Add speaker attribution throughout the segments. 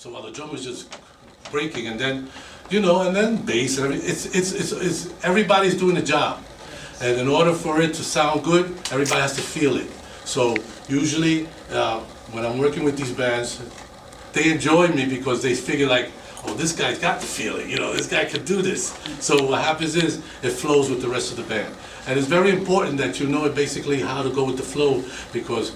Speaker 1: So while the drum was just breaking, and then, you know, and then bass and everything, it's everybody's doing the job. And in order for it to sound good, everybody has to feel it. So usually, when I'm working with these bands, they enjoy me because they figure like, oh, this guy's got to feel it, you know, this guy could do this. So what happens is, it flows with the rest of the band. And it's very important that you know basically how to go with the flow, because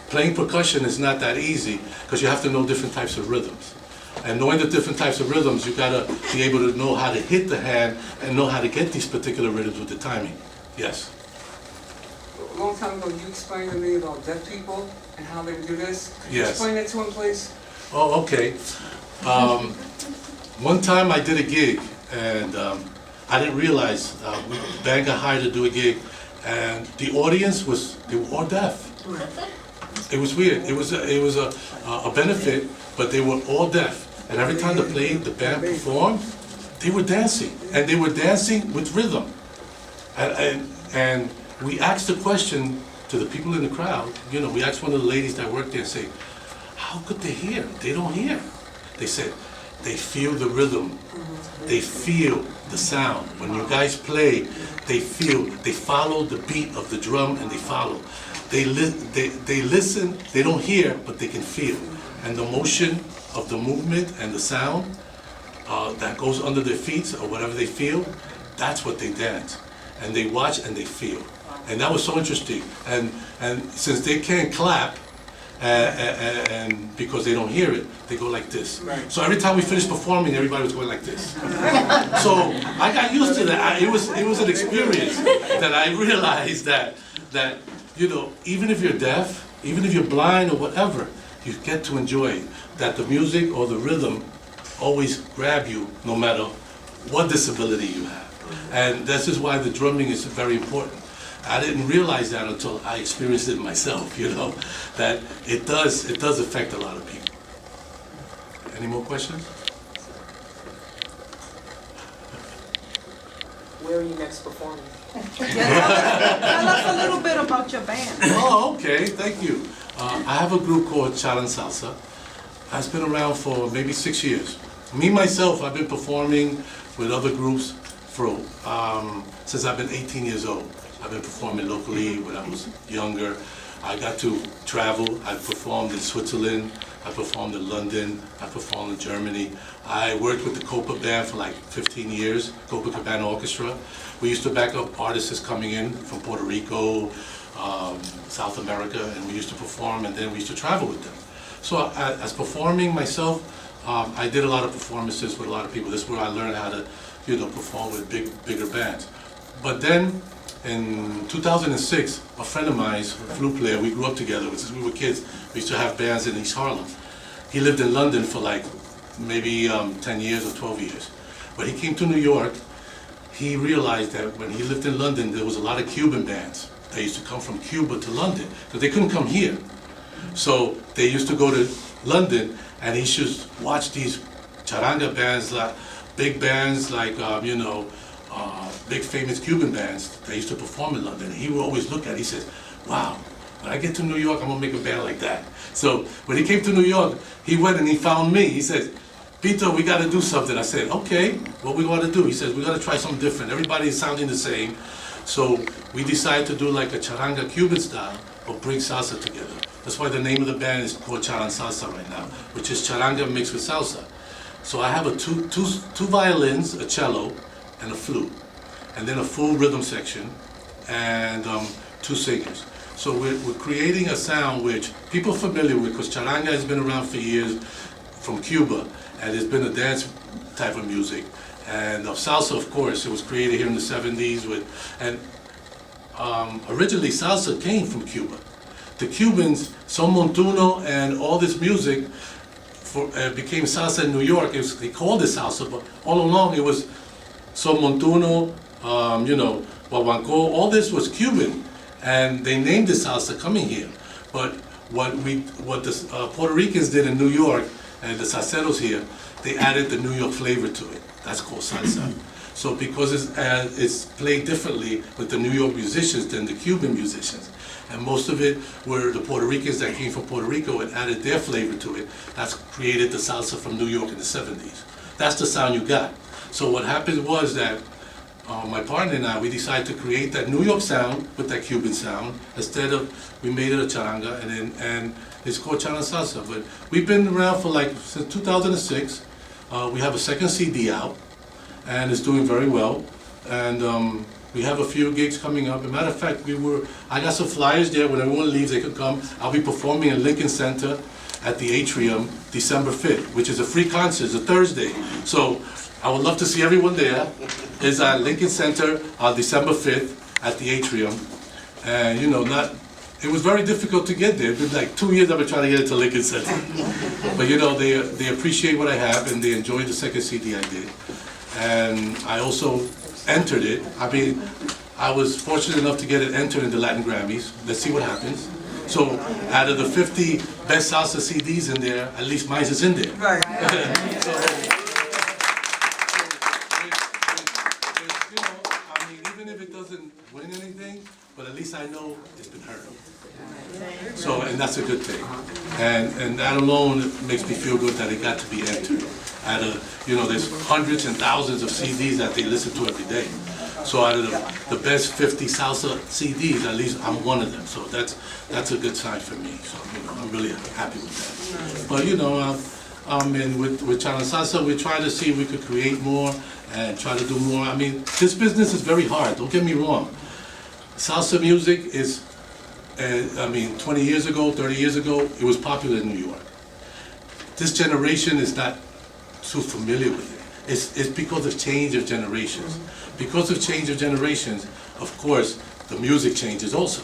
Speaker 1: playing percussion is not that easy, because you have to know different types of rhythms. And knowing the different types of rhythms, you gotta be able to know how to hit the hand and know how to get these particular rhythms with the timing. Yes?
Speaker 2: A long time ago, you explained to me about deaf people and how they do this. Could you
Speaker 1: Yes.
Speaker 2: explain that to him, please?
Speaker 1: Oh, okay. One time I did a gig, and I didn't realize, the band got hired to do a gig, and the audience they were all deaf. It was weird. It was a benefit, but they were all deaf. And every time the band performed, they were dancing, and they were dancing with rhythm. And we asked the question to the people in the crowd. You know, we asked one of the ladies that worked there, say, how could they hear? They don't hear. They said, they feel the rhythm. They feel the sound. When you guys play, they follow the beat of the drum, and they follow. They listen, they don't hear, but they can feel. And the motion of the movement and the sound that goes under their feet, or whatever they feel, that's what they dance. And they watch and they feel. And that was so interesting. And since they can't clap, and because they don't hear it, they go like this.
Speaker 2: Right.
Speaker 1: So every time we finished performing, everybody was going like this. So I got used to that. It was an experience that I realized that you know, even if you're deaf, even if you're blind or whatever, you get to enjoy that the music or the rhythm always grab you, no matter what disability you have. And this is why the drumming is very important. I didn't realize that until I experienced it myself, you know, that it does affect a lot of people. Any more questions?
Speaker 3: Where are you next performing?
Speaker 4: Tell us a little bit about your band.
Speaker 1: Oh, okay, thank you. I have a group called Charan Salsa. It's been around for maybe 6 years. Me, myself, I've been performing with other groups for since I've been 18 years old. I've been performing locally when I was younger. I got to travel. I performed in Switzerland. I performed in London. I performed in Germany. I worked with the Copa Band for like 15 years, Copacabana Orchestra. We used to back up artists coming in from Puerto Rico, South America, and we used to perform, and then we used to travel with them. So as performing myself, I did a lot of performances with a lot of people. This is where I learned how to, you know, perform with bigger bands. But then, in 2006, a friend of mine, a flute player, we grew up together since we were kids. We used to have bands in East Harlem. He lived in London for like maybe 10 years or 12 years. But he came to New York. He realized that when he lived in London, there was a lot of Cuban bands. They used to come from Cuba to London, because they couldn't come here. So they used to go to London, and he should watch these charanga bands, like big bands like, you know, big famous Cuban bands. They used to perform in London. He would always look at it, he says, wow, when I get to New York, I'm gonna make a band like that. So when he came to New York, he went and he found me. He said, Pito, we gotta do something. I said, okay, what we gotta do? He says, we gotta try something different. Everybody is sounding the same. So we decided to do like a charanga Cuban style, but bring salsa together. That's why the name of the band is called Charan Salsa right now, which is charanga mixed with salsa. So I have two violins, a cello, and a flute, and then a full rhythm section, and 2 singers. So we're creating a sound which people are familiar with, because charanga has been around for years from Cuba, and it's been a dance type of music. And salsa, of course, it was created here in the 70s originally salsa came from Cuba. The Cubans, Son Montuno, and all this music became salsa in New York. They called it salsa, but all along it was Son Montuno, you know, Guaguancó, all this was Cuban, and they named it salsa coming here. But what the Puerto Ricans did in New York, and the salseros here, they added the New York flavor to it. That's called salsa. So because it's played differently with the New York musicians than the Cuban musicians. And most of it were the Puerto Ricans that came from Puerto Rico and added their flavor to it. That's created the salsa from New York in the 70s. That's the sound you got. So what happened was that my partner and I, we decided to create that New York sound with that Cuban sound. Instead of, we made it a charanga, and it's called Charanga Salsa. But we've been around for since 2006. We have a second CD out, and it's doing very well. And we have a few gigs coming up. As a matter of fact, I got some flyers there. When everyone leaves, they can come. I'll be performing in Lincoln Center at the Atrium December 5th, which is a free concert. It's a Thursday. So I would love to see everyone there. It's at Lincoln Center on December 5th at the Atrium. And it was very difficult to get there. It's been like 2 years I've been trying to get into Lincoln Center. But they appreciate what I have, and they enjoyed the second CD I did. And I also entered it. I mean, I was fortunate enough to get it entered in the Latin Grammys. Let's see what happens. So out of the 50 best salsa CDs in there, at least mine is in there.
Speaker 2: Right.
Speaker 1: I mean, even if it doesn't win anything, but at least I know it's been heard. So, and that's a good thing. And that alone makes me feel good that it got to be entered. There's hundreds and thousands of CDs that they listen to every day. So out of the best 50 salsa CDs, at least I'm one of them. So that's a good sign for me. So, I'm really happy with that. But, with Charanga Salsa, we try to see if we could create more and try to do more. I mean, this business is very hard, don't get me wrong. Salsa music is, 20 years ago, 30 years ago, it was popular in New York. This generation is not too familiar with it. It's because of change of generations. Because of change of generations, of course, the music changes also.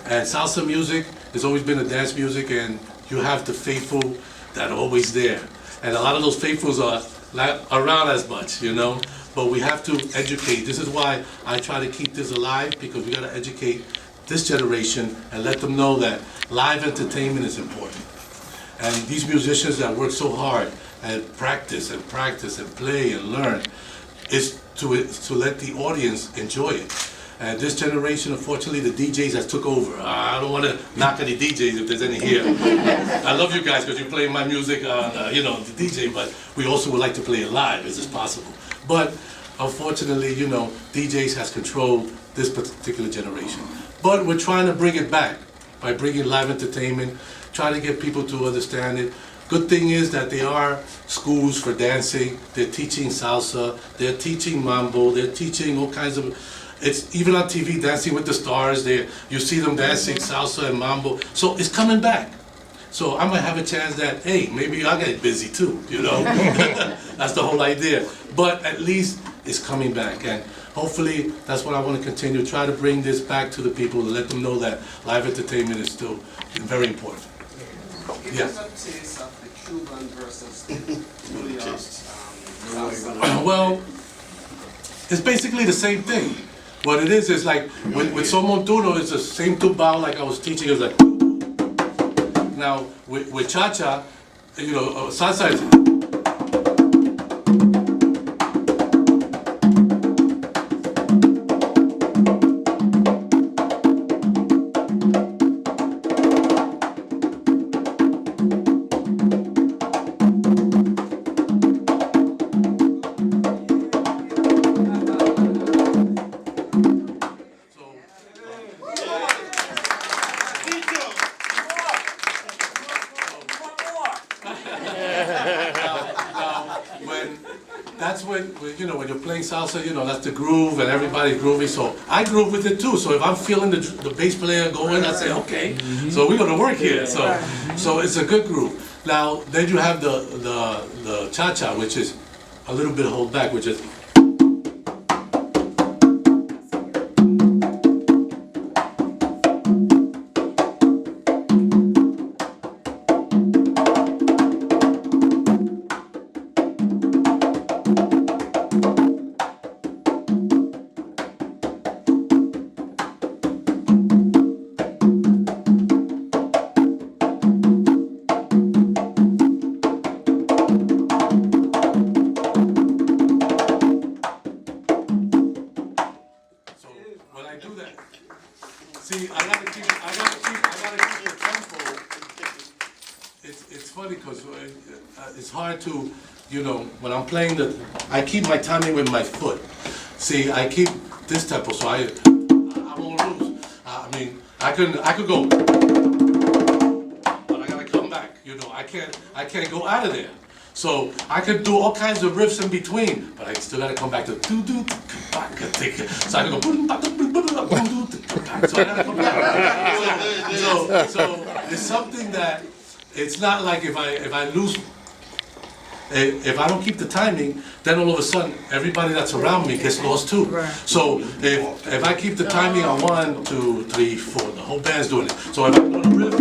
Speaker 1: And salsa music has always been a dance music, and you have the faithful that are always there. And a lot of those faithfuls are not around as much, but we have to educate. This is why I try to keep this alive, because we got to educate this generation and let them know that live entertainment is important. And these musicians that work so hard and practice and play and learn is to let the audience enjoy it. And this generation, unfortunately, the DJs has took over. I don't want to knock any DJs if there's any here. I love you guys because you play my music on, the DJ, but we also would like to play it live as is possible. But unfortunately, DJs has controlled this particular generation. But we're trying to bring it back by bringing live entertainment, trying to get people to understand it. Good thing is that there are schools for dancing. They're teaching salsa, they're teaching mambo, they're teaching all kinds of, it's even on TV, Dancing with the Stars, you see them dancing salsa and mambo. So it's coming back. So I might have a chance that, hey, maybe I'll get busy too, That's the whole idea. But at least it's coming back. And hopefully that's what I want to continue, try to bring this back to the people and let them know that live entertainment is still very important.
Speaker 3: Give
Speaker 1: Yeah.
Speaker 3: us a taste of the Cuban versus New York salsa.
Speaker 1: Well, it's basically the same thing. What it is like with Son Montuno, it's the same tumbao like I was teaching. It was like, now with cha-cha, salsa is. When you're playing salsa, that's the groove and everybody's groovy. So I groove with it too. So if I'm feeling the bass player going, I say, okay, so we're gonna work here. So it's a good groove. Now then you have the cha-cha, which is a little bit hold back, which is. do that. See, I gotta keep the tempo. It's funny because it's hard to, when I'm playing I keep my timing with my foot. See, I keep this tempo, so I won't lose. I mean, I could go, but I gotta come back. I can't go out of there. So I could do all kinds of riffs in between, but I still gotta come back to do. So I can go. So I gotta come back. So it's something that it's not like if I lose. If I don't keep the timing, then all of a sudden everybody that's around me gets lost too.
Speaker 4: Right.
Speaker 1: So if I keep the timing on 1, 2, 3, 4, the whole band's doing it. So if I'm doing a riff,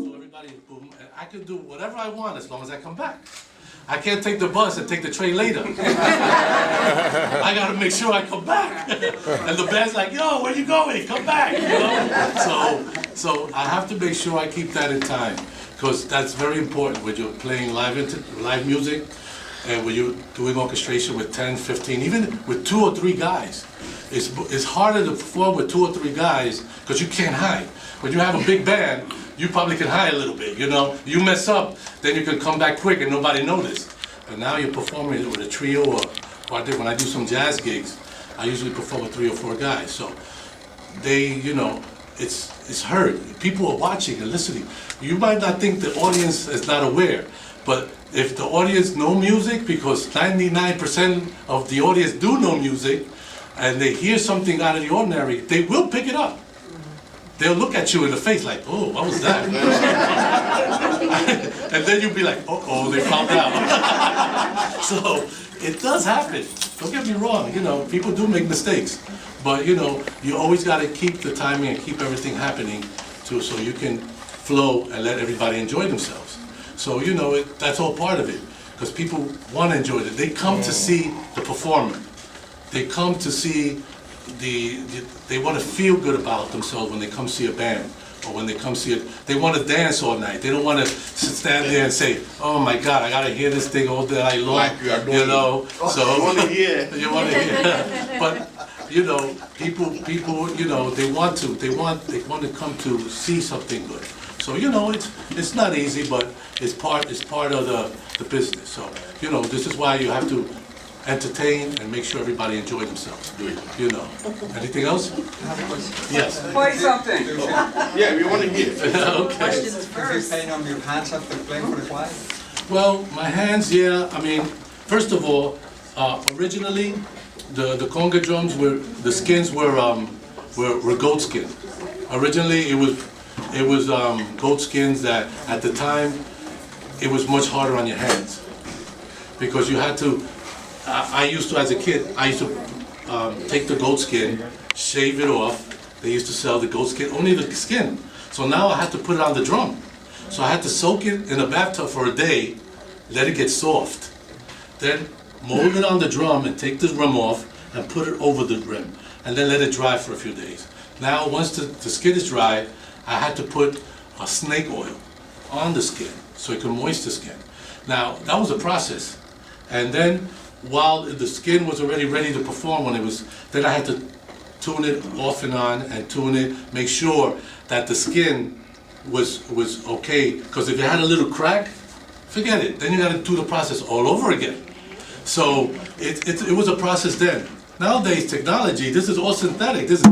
Speaker 1: so everybody boom, and I can do whatever I want as long as I come back. I can't take the bus and take the train later. I gotta make sure I come back. And the band's like, yo, where you going? Come back, So I have to make sure I keep that in time, because that's very important when you're playing live music, and when you're doing orchestration with 10, 15, even with 2 or 3 guys. It's harder to perform with 2 or 3 guys, because you can't hide. When you have a big band, you probably can hide a little bit, You mess up, then you can come back quick and nobody noticed. And now you're performing with a trio, or when I do some jazz gigs, I usually perform with 3 or 4 guys. So they, it's heard. People are watching and listening. You might not think the audience is not aware, but if the audience know music, because 99% of the audience do know music, and they hear something out of the ordinary, they will pick it up. They'll look at you in the face like, oh, what was that? And then you'll be like, uh-oh, they found out. So it does happen. Don't get me wrong, people do make mistakes. But you always got to keep the timing and keep everything happening so you can flow and let everybody enjoy themselves. So that's all part of it, because people want to enjoy it. They come to see the performer. They come to see they want to feel good about themselves when they come see a band, or when they come see it. They want to dance all night. They don't want to stand there and say, "Oh my God, I gotta hear this thing all day long."
Speaker 5: Like you are doing.
Speaker 1: So
Speaker 5: you want to hear.
Speaker 1: you want to hear. But people, they want to come to see something good. So it's not easy, but it's part of the business. So this is why you have to entertain and make sure everybody enjoy themselves. Anything else? Yes.
Speaker 2: Play something.
Speaker 5: Yeah, we want to hear.
Speaker 1: Okay.
Speaker 4: Questions
Speaker 6: Does it
Speaker 4: first.
Speaker 6: pain on your hands after playing for the choir?
Speaker 1: Well, my hands, yeah. I mean, first of all, originally the conga drums the skins were goat skin. Originally, it was goat skins that at the time it was much harder on your hands, because you had to. I used to, as a kid, take the goat skin, shave it off. They used to sell the goat skin, only the skin. So now I had to put it on the drum. So I had to soak it in a bathtub for a day, let it get soft. Then mold it on the drum and take the rim off and put it over the rim. And then let it dry for a few days. Now once the skin is dry, I had to put a snake oil on the skin so it could moist the skin. Now that was a process. And then while the skin was already ready to perform, then I had to tune it off and on and tune it, make sure that the skin was okay. Because if it had a little crack, forget it. Then you got to do the process all over again. So it was a process then. Nowadays, technology, this is all synthetic. This is